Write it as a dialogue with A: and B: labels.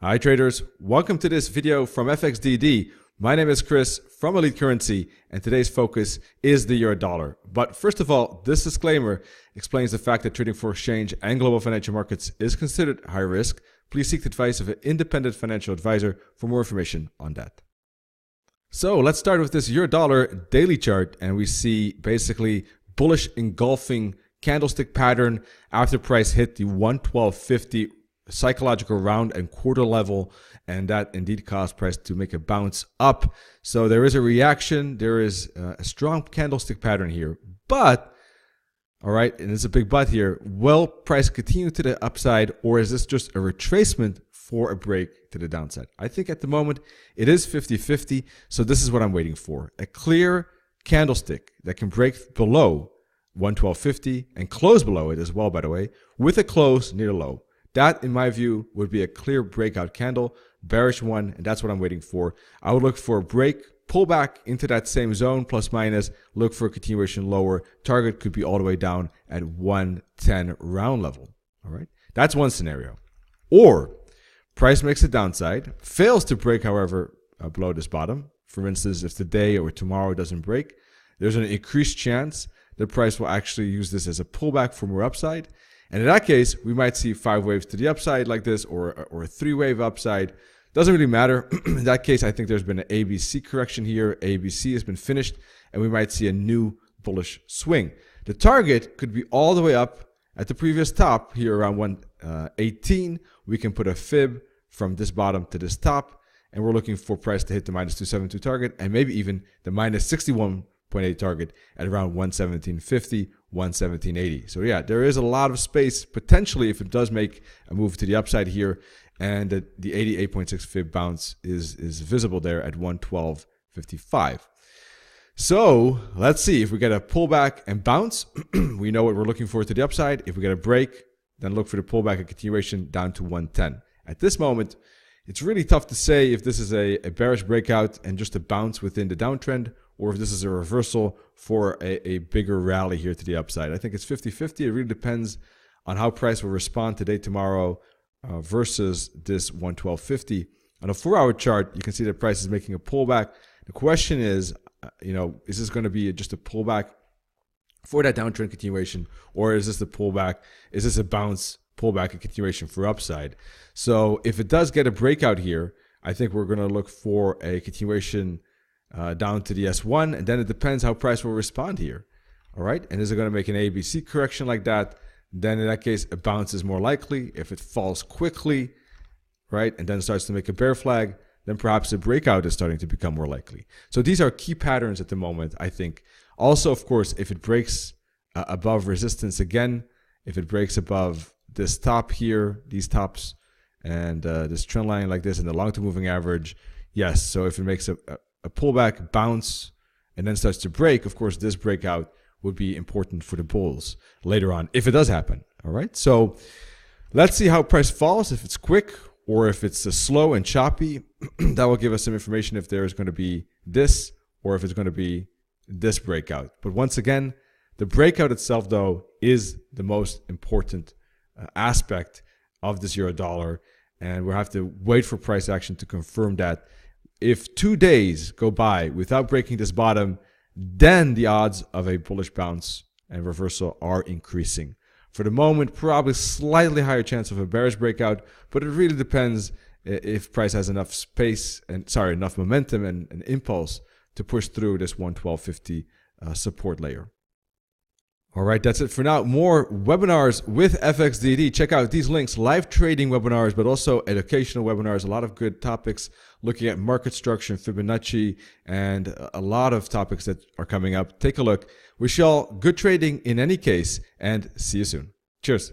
A: Hi traders, welcome to this video from FXDD. My name is Chris from Elite Currency and today's focus is the euro dollar. But first of all, this disclaimer explains the fact that trading for exchange and global financial markets is considered high risk. Please seek the advice of an independent financial advisor for more information on that. So let's start with this euro dollar daily chart, and we see basically bullish engulfing candlestick pattern after price hit the 112.50 psychological round and quarter level, and that indeed caused price to make a bounce up. So there is a reaction, there is a strong candlestick pattern here, but all right, and it's a big but here, will price continue to the upside, or is this just a retracement for a break to the downside? I think at the moment it is 50-50, so this is what I'm waiting for: a clear candlestick that can break below 112.50 and close below it as well, by the way, with a close near low. That, in my view, would be a clear breakout candle, bearish one, and that's what I'm waiting for. I would look for a break, pull back into that same zone, plus minus, look for a continuation lower. Target could be all the way down at 110 round level. All right, that's one scenario. Or price makes a downside, fails to break, however, below this bottom. For instance, if today or tomorrow doesn't break, there's an increased chance the price will actually use this as a pullback for more upside. And in that case, we might see 5 waves to the upside like this, or a 3-wave upside. Doesn't really matter. In that case, I think there's been an ABC correction here. ABC has been finished, and we might see a new bullish swing. The target could be all the way up at the previous top here around 118. We can put a fib from this bottom to this top, and we're looking for price to hit the minus 272 target, and maybe even the minus 61.8 target at around 117.50, 117.80. So yeah, there is a lot of space potentially if it does make a move to the upside here, and the 88.6 fib bounce is visible there at 112.55. So let's see if we get a pullback and bounce. We know what we're looking for to the upside. If we get a break, then look for the pullback and continuation down to 110. At this moment, it's really tough to say if this is a bearish breakout and just a bounce within the downtrend, or if this is a reversal for a bigger rally here to the upside. I think it's 50-50. It really depends on how price will respond today, tomorrow, versus this 112.50. On a 4-hour chart, you can see that price is making a pullback. The question is, is this going to be just a pullback for that downtrend continuation, or is this the pullback? Is this a bounce, pullback, and continuation for upside? So if it does get a breakout here, I think we're going to look for a continuation down to the S1, and then it depends how price will respond here. All right, and is it going to make an ABC correction like that? Then in that case, a bounce is more likely. If it falls quickly, right, and then starts to make a bear flag, then perhaps a breakout is starting to become more likely. So these are key patterns at the moment, I think. Also, of course, if it breaks above resistance again, if it breaks above this top here, these tops, and this trend line like this, and the long-term moving average, yes. So if it makes a pullback, bounce, and then starts to break, of course, this breakout would be important for the bulls later on, if it does happen. All right, so let's see how price falls, if it's quick or if it's slow and choppy. That will give us some information if there is going to be this or if it's going to be this breakout. But once again, the breakout itself, though, is the most important aspect of this euro dollar, and we'll have to wait for price action to confirm that. If 2 days go by without breaking this bottom, then the odds of a bullish bounce and reversal are increasing. For the moment, probably slightly higher chance of a bearish breakout, but it really depends if price has enough space and enough momentum and impulse to push through this 112.50 support layer. All right, that's it for now. More webinars with FXDD. Check out these links: live trading webinars, but also educational webinars. A lot of good topics looking at market structure and Fibonacci, and a lot of topics that are coming up. Take a look. Wish you all good trading in any case, and see you soon. Cheers.